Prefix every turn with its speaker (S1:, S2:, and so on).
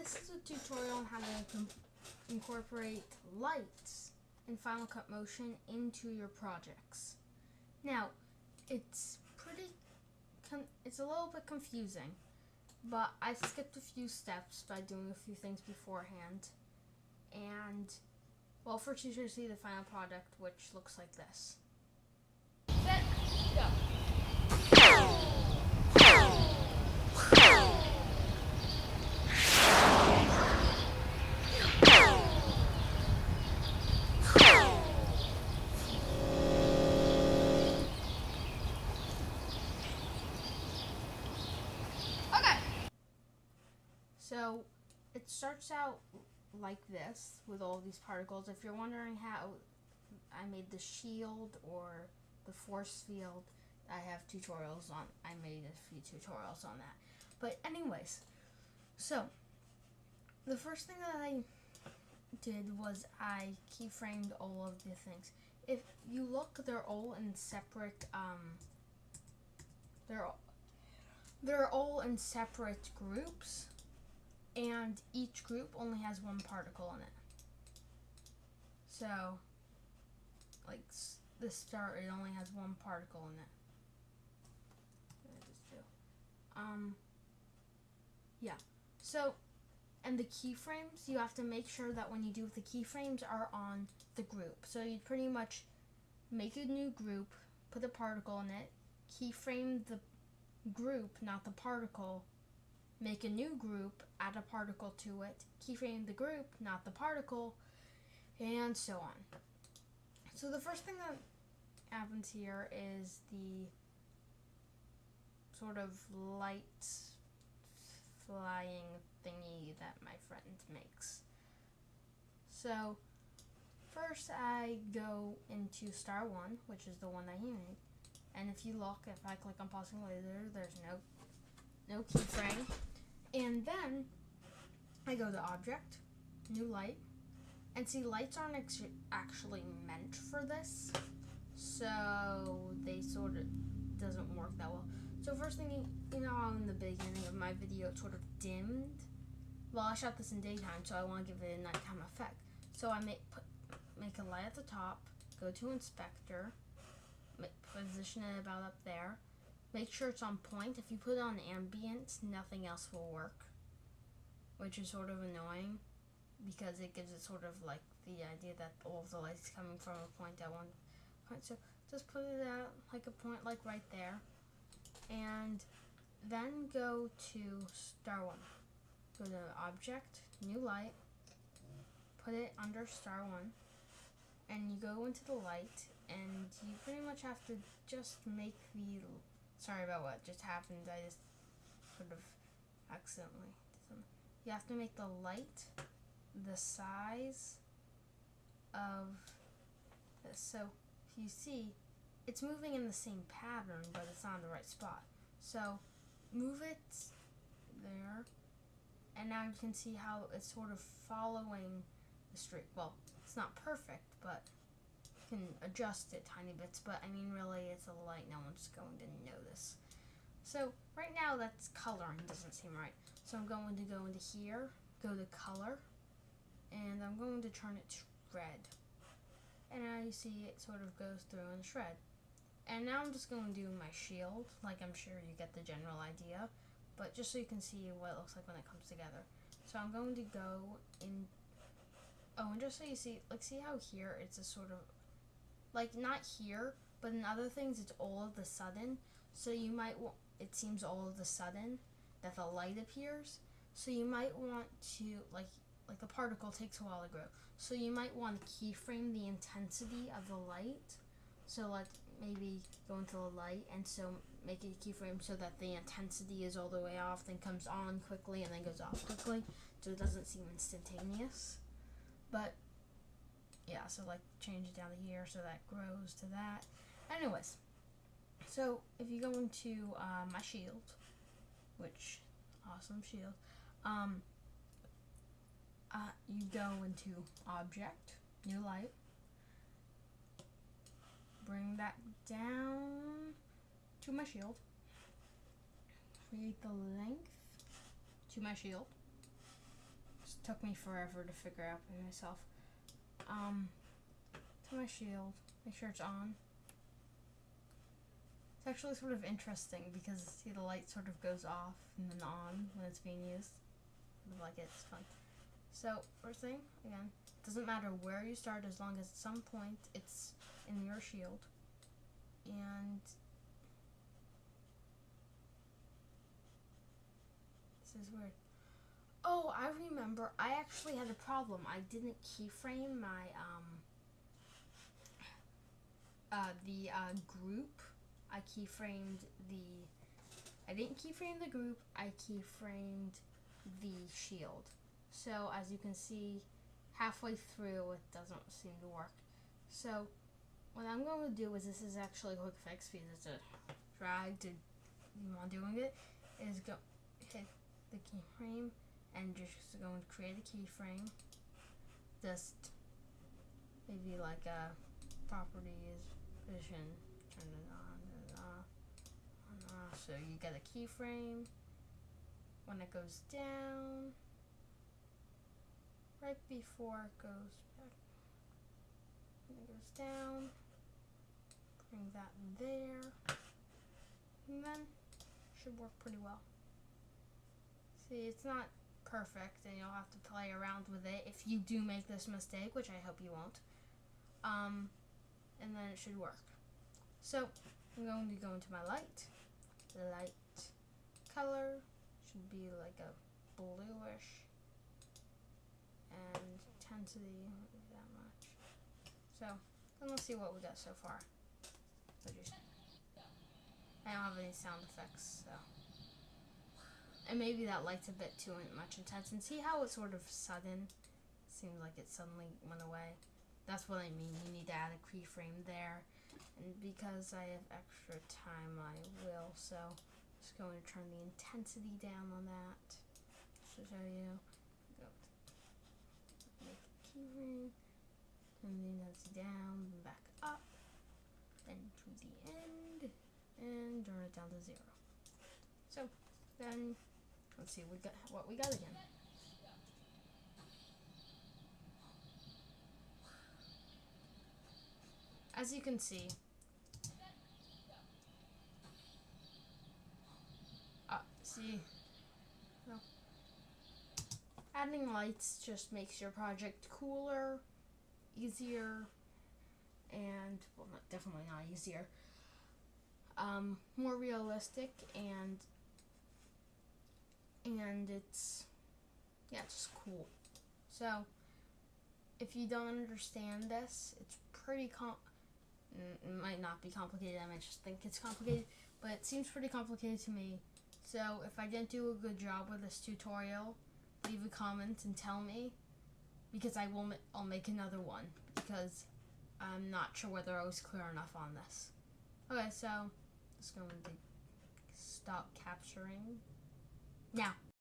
S1: This is a tutorial on how to incorporate lights in Final Cut Motion into your projects. Now, it's a little bit confusing, but I skipped a few steps by doing a few things beforehand. And, well, first you should see the final product, which looks like this. Set, go. So it starts out like this with all these particles. If you're wondering how I made the shield or the force field, I have tutorials on. I made a few tutorials on that. But anyways, so the first thing that I did was I keyframed all of the things. If you look, they're all in separate. They're all in separate groups. And each group only has one particle in it. So, like the star, it only has one particle in it. Yeah. So, and the keyframes, you have to make sure that when you do the keyframes are on the group. So you pretty much make a new group, put a particle in it, keyframe the group, not the particle. Make a new group, add a particle to it, keyframe the group, not the particle, and so on. So the first thing that happens here is the sort of light flying thingy that my friend makes. So first I go into star 1, which is the one that he made. And if you look, if I click on pausing laser, there's no keyframe. And then I go to object, new light, and see lights aren't actually meant for this, so they sort of doesn't work that well. So first thing, you know how in the beginning of my video it sort of dimmed? Well, I shot this in daytime, so I want to give it a nighttime effect. So I make a light at the top, go to inspector, position it about up there. Make sure it's on point. If you put it on ambient, nothing else will work, which is sort of annoying because it gives it sort of like the idea that all of the light's coming from a point at one point. So just put it at like a point like right there, and then go to star 1. Go to object, new light, put it under star 1, and you go into the light, and you pretty much have to just make the. Sorry about what just happened. I just sort of accidentally did something. You have to make the light the size of this. So if you see, it's moving in the same pattern, but it's not in the right spot. So move it there, and now you can see how it's sort of following the streak. Well, it's not perfect, but can adjust it tiny bits, but I mean really it's a light, no one's going to notice. So right now that's coloring, doesn't seem right. So I'm going to go into here, go to color, and I'm going to turn it to red. And now you see it sort of goes through and shred. And now I'm just going to do my shield, like I'm sure you get the general idea, but just so you can see what it looks like when it comes together. So I'm going to go in, oh, and just so you see, like see how here it's a sort of, like not here, but in other things it's all of the sudden. So you might it seems all of the sudden that the light appears. So you might want to like the particle takes a while to grow. So you might want to keyframe the intensity of the light. So like maybe go into the light and so make a keyframe so that the intensity is all the way off, then comes on quickly and then goes off quickly, so it doesn't seem instantaneous. But yeah, so like change it down to here so that grows to that. Anyways, so if you go into my shield, which awesome shield, you go into object, new light, bring that down to my shield, create the length to my shield, Just took me forever to figure out by myself. To my shield, make sure it's on. It's actually sort of interesting because see the light sort of goes off and then on when it's being used. I like it, it's fun. So first thing, again, doesn't matter where you start as long as at some point it's in your shield. And this is weird. Oh, I remember. I actually had a problem. I didn't keyframe my group. I didn't keyframe the group. I keyframed the shield. So as you can see, halfway through it doesn't seem to work. So what I'm going to do is, this is actually a quick fix because it's a drag to while doing it, is go hit the keyframe and just going to create a keyframe. Just maybe like a properties position, turn it on and off. So you get a keyframe. When it goes down, right before it goes back, when it goes down, bring that there, and then should work pretty well. See, it's not perfect, and you'll have to play around with it if you do make this mistake, which I hope you won't. And then it should work. So I'm going to go into my light. The light color should be like a bluish, and intensity won't be that much. So then let's see what we got so far. I don't have any sound effects, so. And maybe that light's a bit too much intense. And see how it's sort of sudden? Seems like it suddenly went away. That's what I mean. You need to add a keyframe there. And because I have extra time, I will. So I'm just going to turn the intensity down on that. Just to show you. Go make a keyframe. Turn the intensity down, then back up. Then to the end. And turn it down to 0. So then let's see what we got again. As you can see, no. Adding lights just makes your project cooler, easier, and well, definitely not easier. More realistic, and it's just cool. So if you don't understand this, it's pretty it might not be complicated. I might just think it's complicated, but it seems pretty complicated to me. So if I didn't do a good job with this tutorial, leave a comment and tell me, because I'll make another one, because I'm not sure whether I was clear enough on this. Okay, so let's go and stop capturing now.